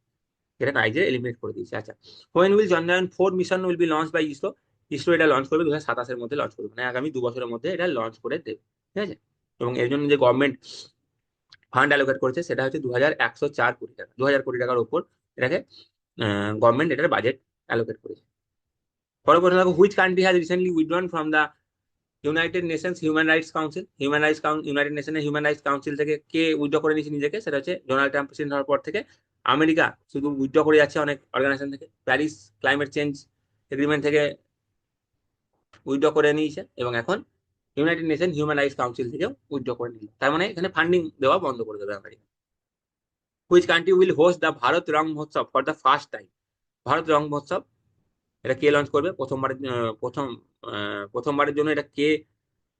এটা নাইজের এলিমিনেট করে দিয়েছে। আচ্ছা, when will Chandrayaan 4 mission will be launch by ISRO? ISRO এটা লঞ্চ করবে 2027-এর মধ্যে লঞ্চ করবে, মানে আগামী 2 বছরের মধ্যে এটা লঞ্চ করে দেবে। ঠিক আছে। এবং এর জন্য যে গভর্নমেন্ট ফান্ড অ্যালোকেট করেছে সেটা হচ্ছে 2104 কোটি টাকা, 2000 কোটি টাকার উপর এটাকে গভর্নমেন্ট এটার বাজেট অ্যালোকেট করেছে। পরবর্তী দেখো, which country has recently withdrawn from the United Nations human rights council? United নেশনের হিউম্যান রাইটস কাউন্সিল থেকে কে উইথড্র করে নিয়েছে নিজেকে? সেটা হচ্ছে ডোনাল্ড ট্রাম্প প্রেসিডেন্ট হওয়ার পর থেকে আমেরিকা শুধু উইথড্র করে যাচ্ছে অনেক অর্গানাইজেশন থেকে। প্যারিস ক্লাইমেট চেঞ্জ এগ্রিমেন্ট থেকে উইথড্র করে নিয়েছে, এবং এখন United nation human rights council থেকেও উইথড্র করে নিয়েছে। তার মানে এখানে ফান্ডিং দেওয়া বন্ধ করে দেবে America. Which country will host the Bharat Rang Mahotsav for the first time? Bharat Rang Mahotsav এটা কে লঞ্চ করবে প্রথমবারের জন্য? এটা কে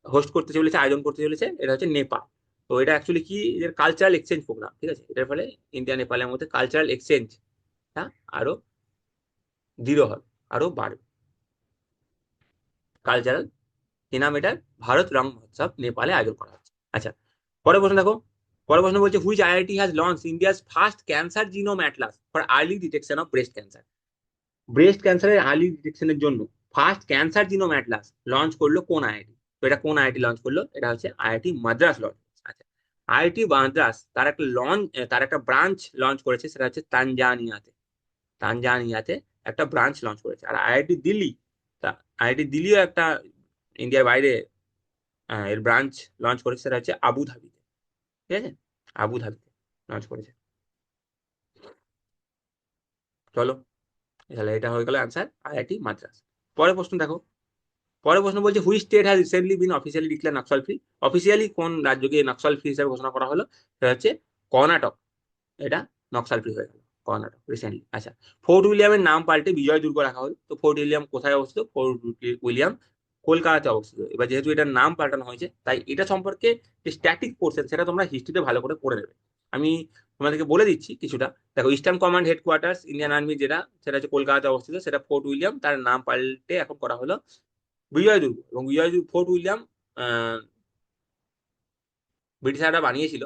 হোস্ট করতে চলেছে, আয়োজন করতে চলেছে? এটা হচ্ছে নেপাল। তো এটা অ্যাকচুয়ালি কি, এর কালচারাল এক্সচেঞ্জ প্রোগ্রাম। ঠিক আছে, এটার ফলে ইন্ডিয়া নেপালের মধ্যে কালচারাল এক্সচেঞ্জটা আরো দৃঢ় হবে, আরো বাড়বে। কালচারাল কি নাম এটার? ভারত রং মহোৎসব নেপালে আয়োজন করা হচ্ছে। আচ্ছা, পরের প্রশ্ন দেখো। পরের প্রশ্ন বলছে which IIT has launch India's first cancer genome Atlas for early detection of breast cancer? Breast ক্যান্সারের আর্লি ডিটেকশনের জন্য first cancer genome Atlas launch করলো কোন আইআইটি? তো এটা কোন আইআইটি লঞ্চ করলো? এটা হচ্ছে আইআইটি মাদ্রাস লঞ্চ। আচ্ছা, আইআইটি মাদ্রাস তার একটা ব্রাঞ্চ লঞ্চ করেছে, সেটা হচ্ছে তানজানিয়াতে একটা ব্রাঞ্চ লঞ্চ করেছে। আর আইআইটি দিল্লিও একটা ইন্ডিয়ার বাইরে এর ব্রাঞ্চ লঞ্চ করেছে, সেটা হচ্ছে আবু ধাবিতে। ঠিক আছে, আবু ধাবিতে লঞ্চ করেছে। চলো, তাহলে এটা হয়ে গেল অ্যান্সার আইআইটি মাদ্রাস। পরের প্রশ্ন দেখো। পরের প্রশ্ন বলছে which state has recently bin officially declare Naxal free. Officially কোন রাজ্যকে নক্সাল ফ্রি হিসেবে ঘোষণা করা হলো? সেটা হচ্ছে কর্ণাটক। এটা নক্সাল ফ্রি হয়ে গেল কর্ণাটক রিসেন্টলি। আচ্ছা, ফোর্ট উইলিয়ামের নাম পাল্টে বিজয় দুর্গ রাখা হলো। তো ফোর্ট উইলিয়াম কোথায় অবস্থিত? ফোর্ট উইলিয়াম কলকাতাতে অবস্থিত। এবার যেহেতু এটার নাম পাল্টানো হয়েছে, তাই এটা সম্পর্কে যে স্ট্যাটিক পোর্শন সেটা তোমরা হিস্ট্রিতে ভালো করে পড়ে নেবে। আমি তোমাদেরকে বলে দিচ্ছি কিছুটা। দেখো, eastern command headquarters Indian army যেটা, সেটা হচ্ছে কলকাতাতে অবস্থিত, সেটা ফোর্ট উইলিয়াম। তার নাম পাল্টে এখন করা হলো বিজয় দুর্গ। এবং বিজয় দুর্গ, ফোর্ট উইলিয়াম ব্রিটিশাররা বানিয়েছিল।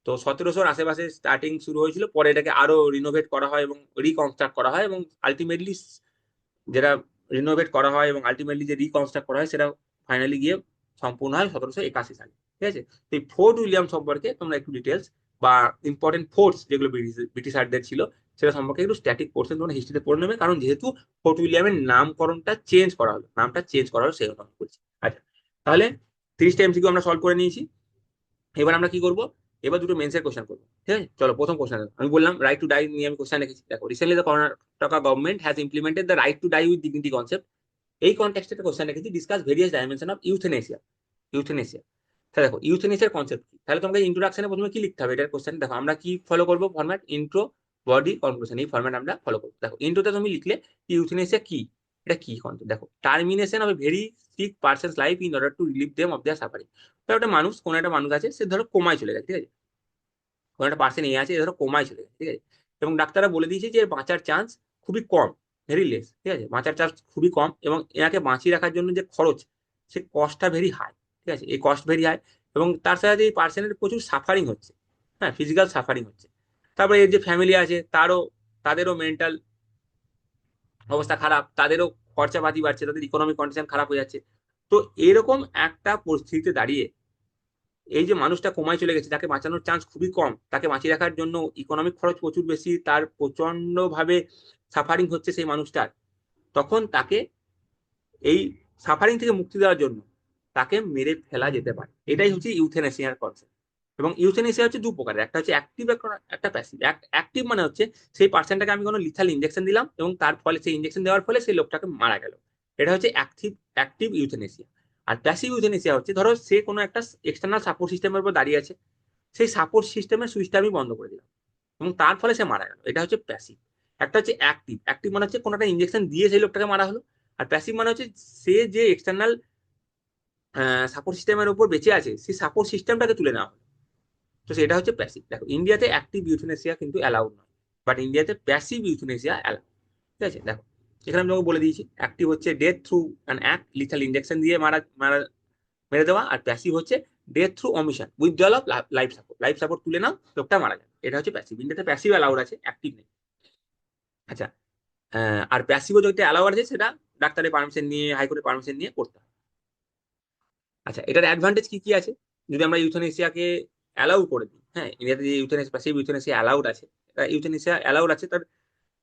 তো 1700-র আশেপাশে স্টার্টিং শুরু হয়েছিল, পরে এটাকে আরো রিনোভেট করা হয় এবং রিকনস্ট্রাক্ট করা হয়, এবং আলটিমেটলি যেটা রিনোভেট করা হয় এবং আলটিমেটলি যে রিকনস্ট্রাক্ট করা হয় সেটা ফাইনালি গিয়ে সম্পূর্ণ হয় 1781 সালে। ঠিক আছে, তো এই ফোর্ট উইলিয়াম সম্পর্কে তোমরা একটু ডিটেলস বা ইম্পর্টেন্ট ফোর্টস যেগুলো ব্রিটিশারদের ছিল সেটা সম্পর্কে একটু স্ট্যাটিক পোর্শন তোমরা হিস্ট্রিতে পড়ে নেবে, কারণ যেহেতু ফোর্ট উইলিয়ামের নামকরণটা চেঞ্জ করা হলো, নামটা চেঞ্জ করা হলো, সেই অনুযায়ী করছি। আচ্ছা, তাহলে 30টা এমসিকিউ আমরা সলভ করে নিয়েছি। এবার আমরা কি করবো? এবার দুটো মেন্সের কোশ্চেন করবো। ঠিক আছে, চলো প্রথম কোশ্চেন। আমি বললাম রাইট টু ডাই নিয়ে আমি কোশ্চেন রেখেছি। দেখো, recently the Karnataka government has implemented the right to die with dignity concept. এই কনটেক্সটে একটা কোশ্চেন রেখেছি, discuss various dimension of euthanasia. Euthanasia, তাহলে দেখো ইউথেনেসিয়ার কনসেপ্ট কি। তাহলে তোমাকে ইন্ট্রোডাকশনে প্রথমে কি লিখতে হবে এটার কোশ্চেন। দেখো, আমরা কি ফলো করবো ফরম্যাট? Intro, body, conclusion. এই ফরম্যাট আমরা ফলো করবো। দেখো, ইন্ট্রোতে তুমি লিখলে ইউথেনেসিয়া কি, এটা কি কনসেপ্ট। দেখো, termination of a very sick person's life in order to relieve them of their suffering. তো একটা মানুষ, কোন একটা মানুষ আছে, সে ধরো কোমায় চলে গেছে। ঠিক আছে, কোনো একটা পার্সন এ আছে, ধরো কোমায় চলে গেছে। ঠিক আছে, এবং ডাক্তাররা বলে দিয়েছে যে এর বাঁচার চান্স খুবই কম, ভেরি লেস। ঠিক আছে, বাঁচার চান্স খুবই কম, এবং এনাকে বাঁচিয়ে রাখার জন্য যে খরচ, সে কস্টটা ভেরি হাই। ঠিক আছে, এই কস্ট ভেরি হাই, এবং তার সাথে এই পার্সনের প্রচুর সাফারিং হচ্ছে। হ্যাঁ, ফিজিক্যাল সাফারিং হচ্ছে। তারপরে এর যে ফ্যামিলি আছে, তাদেরও মেন্টাল অবস্থা খারাপ, তাদেরও খরচাপাতি বাড়ছে, তাদের ইকোনমিক কন্ডিশন খারাপ হয়ে যাচ্ছে। তো এরকম একটা পরিস্থিতিতে দাঁড়িয়ে এই যে মানুষটা কোমায় চলে গেছে, যাকে বাঁচানোর চান্স খুবই কম, তাকে বাঁচিয়ে রাখার জন্য ইকোনমিক খরচ প্রচুর বেশি, তার প্রচন্ড ভাবে সাফারিং হচ্ছে সেই মানুষটার, তখন তাকে এই সাফারিং থেকে মুক্তি দেওয়ার জন্য তাকে মেরে ফেলা যেতে পারে। এটাই হচ্ছে ইউথেনেসিয়ার কনসেপ্ট। এবং ইউথেনেসিয়া হচ্ছে দু প্রকারের, একটা হচ্ছে অ্যাক্টিভ, একটা প্যাসিভ। অ্যাক্টিভ মানে হচ্ছে সেই পার্সনটাকে আমি কোনো লিথাল ইঞ্জেকশন দিলাম এবং তার ফলে, সেই ইঞ্জেকশন দেওয়ার ফলে সেই লোকটাকে মারা গেল, এটা হচ্ছে অ্যাক্টিভ অ্যাক্টিভ ইউথেনেসিয়া। আর প্যাসিভ ইউথেনেসিয়া হচ্ছে, ধরো সে কোনো একটা এক্সটার্নাল সাপোর্ট সিস্টেমের উপর দাঁড়িয়ে আছে, সেই সাপোর্ট সিস্টেমের সুইচটা আমি বন্ধ করে দিলাম এবং তার ফলে সে মারা গেল, এটা হচ্ছে প্যাসিভ। একটা হচ্ছে অ্যাক্টিভ। অ্যাক্টিভ মানে হচ্ছে কোনো একটা ইঞ্জেকশন দিয়ে সেই লোকটাকে মারা হলো। আর প্যাসিভ মানে হচ্ছে সে যে এক্সটার্নাল সাপোর্ট সিস্টেমের উপর বেঁচে আছে, সেই সাপোর্ট সিস্টেমটাকে তুলে নেওয়া হলো। তো সেটা হচ্ছে প্যাসিভ। দেখো, ইন্ডিয়াতে অ্যাক্টিভ ইউথেনেসিয়া কিন্তু অ্যালাউড নয়, বাট ইন্ডিয়াতে প্যাসিভ ইউথেনেসিয়া অ্যালাউড। ঠিক আছে, দেখো এখানে আমি তোমাকে বলে দিয়েছি, অ্যাক্টিভ হচ্ছে death through an act, lethal injection দিয়ে মারা মারা মেরে দেওয়া। আর প্যাসিভ হচ্ছে death through omission, withdrawal of life support, life support তুলে নাও, লোকটা মারা যাবে। এটা হচ্ছে প্যাসিভ। ইন্ডিয়াতে প্যাসিভ অ্যালাউড আছে, অ্যাক্টিভ নেই। আচ্ছা, আর প্যাসিভও যেটা অ্যালাউড আছে, সেটা ডাক্তারের পারমিশন নিয়ে, হাইকোর্টের পারমিশন নিয়ে করতে হবে। আচ্ছা, এটার অ্যাডভান্টেজ কি কি আছে যদি আমরা ইউথেনেসিয়াকে অ্যালাউ করে দিই? হ্যাঁ, ইন্ডিয়াতে যে ইউথেনেসিয়া, প্যাসিভ ইউথেনেসিয়া অ্যালাউড আছে, ইউথেনেসিয়া অ্যালাউড আছে, তার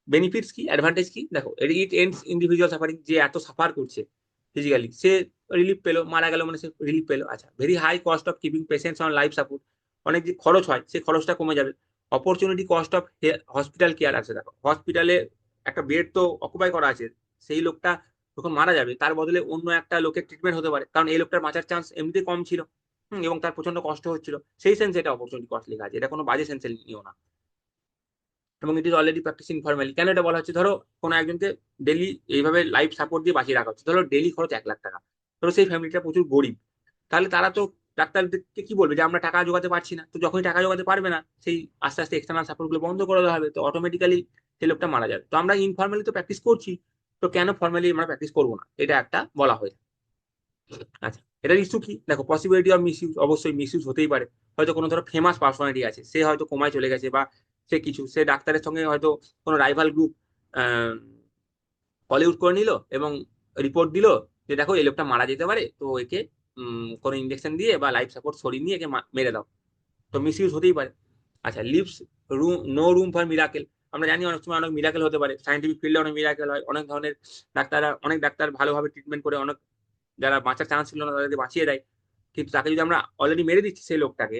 বেনিফিটস কি, অ্যাডভান্টেজ কি? দেখো, ইট এন্ডস ইন্ডিভিজুয়াল সাফারিং। যে এত সাফার করছে ফিজিক্যালি, সে রিলিফ পেলো, মারা গেল মানে সে রিলিফ পেলো। আচ্ছা, very high cost of keeping patients on life support. অনেক যে খরচ হয়, সেই খরচটা কমে যাবে। Opportunity cost of hospital care আছে। দেখো, হসপিটালে একটা বেড তো অকুপাই করা আছে, সেই লোকটা যখন মারা যাবে তার বদলে অন্য একটা লোকের ট্রিটমেন্ট হতে পারে, কারণ এই লোকটার বাঁচার চান্স এমনিতে কম ছিল। এবং তার প্রচন্ড কষ্ট হচ্ছিল, সেই সেন্সে এটা অপরচুনিটি কস্ট লেখা আছে, এটা কোনো বাজে সেন্সে নিও না। এবং it is already practice informally. কেন এটা বলা হচ্ছে? ধরো কোনো একজনকে ডেলি এইভাবে লাইফ সাপোর্ট দিয়ে বাঁচিয়ে রাখা হচ্ছে, ধরো ডেলি খরচ 1 লাখ টাকা। ধরো সেই ফ্যামিলিটা প্রচুর গরিব, তাহলে তারা তো ডাক্তারদেরকে কি বলবে যে আমরা টাকা জোগাতে পারছি না। তো যখনই টাকা জোগাতে পারবে না, সেই আস্তে আস্তে এক্সটার্নাল সাপোর্ট গুলো বন্ধ করে দেওয়া হবে, তো অটোমেটিক্যালি সেই লোকটা মারা যাবে। তো আমরা ইনফরমালি তো প্র্যাকটিস করছি, তো কেন ফর্মালি আমরা প্র্যাকটিস করবো না, এটা একটা বলা হয়। আচ্ছা, এটার ইস্যু কি? দেখো, পসিবিলিটি অফ মিস ইউজ, অবশ্যই মিস ইউজ হতেই পারে। হয়তো কোনো ধরো ফেমাস পার্সোনালিটি আছে, সে হয়তো কোমায় চলে গেছে, বা সে কিছু, সে ডাক্তারের সঙ্গে হয়তো কোনো রাইভাল গ্রুপ কলিউড করে নিল এবং রিপোর্ট দিল যে দেখো এই লোকটা মারা যেতে পারে, তো একে কোনো ইঞ্জেকশন দিয়ে বা লাইফ সাপোর্ট সরিয়ে নিয়ে একে মেরে দাও। তো মিস ইউজ হতেই পারে। আচ্ছা, leaves room, no room for miracle. আমরা জানি অনেক সময় অনেক মিরাকেল হতে পারে, সাইন্টিফিক ফিল্ডে অনেক মিরাকেল হয়, অনেক ধরনের ডাক্তাররা, অনেক ডাক্তার ভালোভাবে ট্রিটমেন্ট করে অনেক যারা বাঁচার চান্স ছিল না তাদেরকে বাঁচিয়ে দেয়। কিন্তু তাকে যদি আমরা অলরেডি মেরে দিচ্ছি সেই লোকটাকে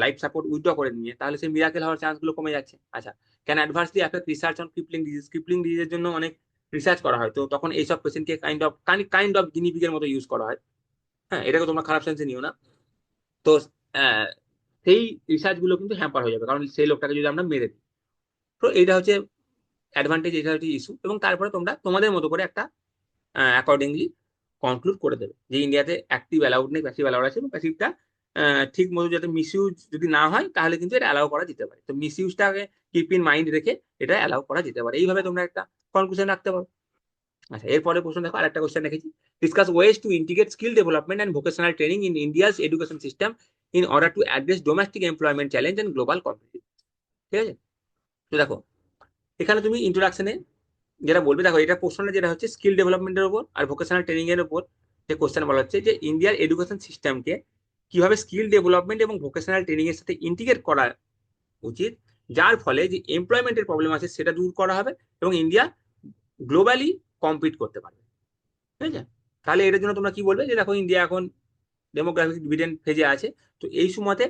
লাইফ সাপোর্ট উইথড্র করে নিয়ে, তাহলে সেই মিরাকেল হওয়ার চান্স গুলো কমে যাচ্ছে। আচ্ছা, can adversely affect research on crippling disease? Crippling ডিজিজের জন্য অনেক রিসার্চ করা হয়, তো তখন এইসব পেশেন্টকে কাইন্ড অফ গিনিপিগের মতো ইউজ করা হয়। হ্যাঁ, এটাকে তোমরা খারাপ সেন্সে নিও না। তো আহ, সেই রিসার্চ গুলো কিন্তু হ্যাম্পার হয়ে যাবে, কারণ সেই লোকটাকে যদি আমরা মেরে দিই। তো এইটা হচ্ছে অ্যাডভান্টেজ, এটা হচ্ছে ইস্যু। এবং তারপরে তোমরা তোমাদের মতো করে একটা অ্যাকর্ডিংলি কনক্লুড করে দেবে যে ইন্ডিয়াতে অ্যাক্টিভ অ্যালাউড নেই, প্যাসিভ অ্যালাউড আছে, এবং প্যাসিভটা ঠিক মতো যাতে মিসইউজ যদি না হয় তাহলে কিন্তু এটা অ্যালাউ করা যেতে পারে। তো মিসইউজটাকে কিপ ইন মাইন্ড রেখে এটা অ্যালাউ করা যেতে পারে, এইভাবে তোমরা একটা কনক্লুশন রাখতে পারো। আচ্ছা, এরপরে প্রশ্ন দেখো, আরেকটা কোশ্চেন রেখেছি। Discuss ways to integrate skill development and vocational training in India's education system in order to address domestic employment challenge and global competition. ঠিক আছে, তো দেখো এখানে তুমি ইন্ট্রোডাকশনে যেটা বলবে, দেখো এটা প্রশ্নটা যেটা হচ্ছে স্কিল ডেভেলপমেন্টের উপর আর ভোকেশনাল ট্রেনিং এর উপর যে কোশ্চেন বলা হচ্ছে যে ইন্ডিয়ার এডুকেশন সিস্টেমকে কিভাবে স্কিল ডেভেলপমেন্ট এবং ভোকেশনাল ট্রেনিং এর সাথে ইন্টিগ্রেট করা উচিত, যার ফলে যে এমপ্লয়মেন্টের প্রবলেম আছে সেটা দূর করা হবে এবং ইন্ডিয়া গ্লোবালি কম্পিট করতে পারবে। ঠিক আছে, তাহলে এটার জন্য তোমরা কি বলবে যে দেখো ইন্ডিয়া এখন ডেমোগ্রাফিক ডিভিডেন্ড ফেজে আছে, তো এই সময়তে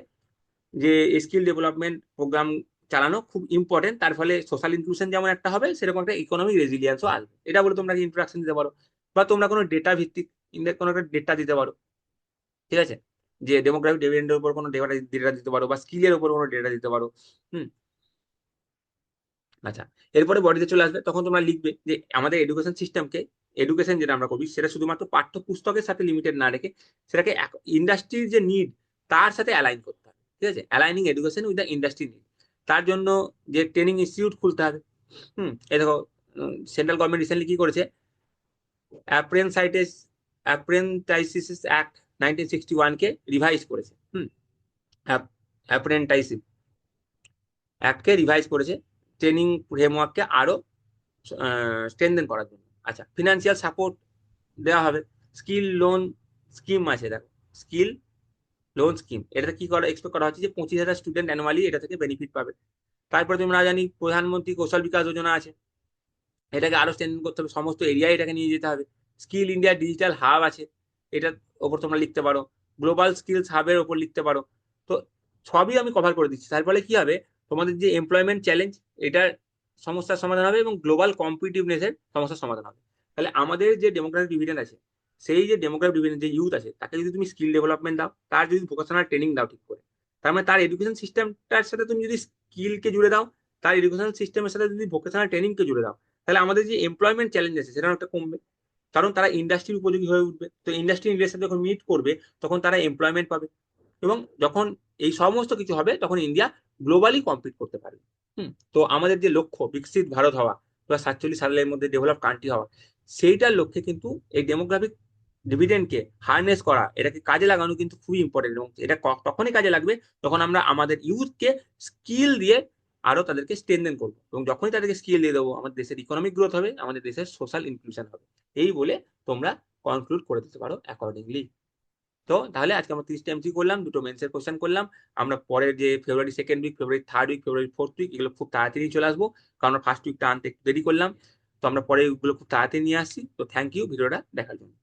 যে স্কিল ডেভেলপমেন্ট প্রোগ্রাম চালানো খুব ইম্পর্টেন্ট, তার ফলে সোশ্যাল ইনক্লুশন যেমন একটা হবে সেরকম একটা ইকোনমিক রেজিলিয়েন্সও আসবে। এটা বলে তোমরা ইন্ট্রোডাকশন দিতে পারো, বা তোমরা কোনো ডেটা ভিত্তিক কোনো একটা ডেটা দিতে পারো। ঠিক আছে, যে ডেমোগ্রাফিক ডিভিডেন্ডের উপর কোনো ডেটা দিতে পারো, বা স্কিলের উপর কোনো ডেটা দিতে পারো। হুম, আচ্ছা, এরপরে বডিতে চলে আসবে, তখন তোমরা লিখবে যে আমাদের এডুকেশন সিস্টেমকে, এডুকেশন যেটা আমরা করি সেটা শুধুমাত্র পাঠ্য পুস্তকের সাথে লিমিটেড না রেখে সেটাকে ইন্ডাস্ট্রির যে নিড তার সাথে অ্যালাইন করতে হবে। ঠিক আছে, aligning education with the industry need, তার জন্য যে ট্রেনিং ইনস্টিটিউট খুলতে হবে। এই দেখো সেন্ট্রাল গভর্নমেন্ট রিসেন্টলি কি করেছে, অ্যাপ্রেন্টাইস অ্যাপ্রেন্টাইসিস অ্যাক্ট 1961 কে রিভাইজ করেছে। অ্যাপ্রেন্টাইসিপ অ্যাক্টকে রিভাইজ করেছে ট্রেনিং ফ্রেমওয়ার্ককে আরো স্ট্রেনদেন করার জন্য। আচ্ছা, ফিনান্সিয়াল সাপোর্ট দেওয়া হবে, স্কিল লোন স্কিম আছে, দেখো স্কিল লোন স্কিম, এটা কি করা এক্সপেক্ট করা হচ্ছে যে 25,000 স্টুডেন্ট অ্যানুয়ালি এটা থেকে বেনিফিট পাবে। তারপরে তোমরা জানি প্রধানমন্ত্রী কৌশল বিকাশ যোজনা আছে, এটাকে আরো স্ট্রেনদেন করতে হবে, সমস্ত এরিয়ায় এটাকে নিয়ে যেতে হবে। স্কিল ইন্ডিয়া ডিজিটাল হাব আছে, এটার ওপর তোমরা লিখতে পারো, গ্লোবাল স্কিলস হাবের ওপর লিখতে পারো। তো সবই আমি কভার করে দিচ্ছি, তার ফলে কি হবে, তোমাদের যে এমপ্লয়মেন্ট চ্যালেঞ্জ এটার সমস্যার সমাধান হবে এবং গ্লোবাল কম্পিটিভনেসের সমস্যার সমাধান হবে। তাহলে আমাদের যে ডেমোগ্রাফিক ডিভিডেন্ড আছে, সেই যে ডেমোগ্রাফিক ডিভিডেন্ড যে ইউথ আছে তাকে যদি তুমি স্কিল ডেভেলপমেন্ট দাও, তার যদি ভোকেশনাল ট্রেনিং দাও ঠিক করে, তার মানে তার এডুকেশন সিস্টেমটার সাথে তুমি যদি স্কিলকে জুড়ে দাও, তার এডুকেশন সিস্টেমের সাথে যদি ভোকেশনাল ট্রেনিংকে জুড়ে দাও, তাহলে আমাদের যে এমপ্লয়মেন্ট চ্যালেঞ্জ আছে সেটা একটা কমবে, কারণ তারা ইন্ডাস্ট্রির উপযোগী হয়ে উঠবে। তো ইন্ডাস্ট্রি ইন্ডিয়ার সাথে যখন মিট করবে তখন তারা এমপ্লয়মেন্ট পাবে, এবং যখন এই সমস্ত কিছু হবে তখন ইন্ডিয়া গ্লোবালি কম্পিট করতে পারবে। তো আমাদের যে লক্ষ্য বিকশিত ভারত হওয়া, 2047 সালের মধ্যে ডেভেলপ কান্ট্রি হওয়া, সেইটার লক্ষ্যে কিন্তু এই ডেমোগ্রাফিক ডিভিডেন্ডকে হারনেস করা, এটাকে কাজে লাগানো কিন্তু খুবই ইম্পর্টেন্ট। এবং এটা তখনই কাজে লাগবে যখন আমরা আমাদের ইউথকে স্কিল দিয়ে আরো তাদেরকে স্ট্রেনদেন করবো, এবং যখনই তাদেরকে স্কিল দিয়ে দেবো আমাদের দেশের ইকোনমিক গ্রোথ হবে, আমাদের দেশের সোশ্যাল ইনক্লুশন হবে। এই বলে তোমরা কনক্লুড করে দিতে পারো অ্যাকর্ডিংলি। তো তাহলে আজকে আমরা 30টা এমসি করলাম, দুটো মেন্সের কোশ্চেন করলাম। আমরা পরের যে February second week, February third week, February fourth week, এগুলো খুব তাড়াতাড়ি চলে আসবো, কারণ আমরা ফার্স্ট উইকটা আনতে একটু দেরি করলাম। তো আমরা পরে ওইগুলো খুব তাড়াতাড়ি নিয়ে আসছি। তো থ্যাংক ইউ ভিডিওটা দেখার জন্য।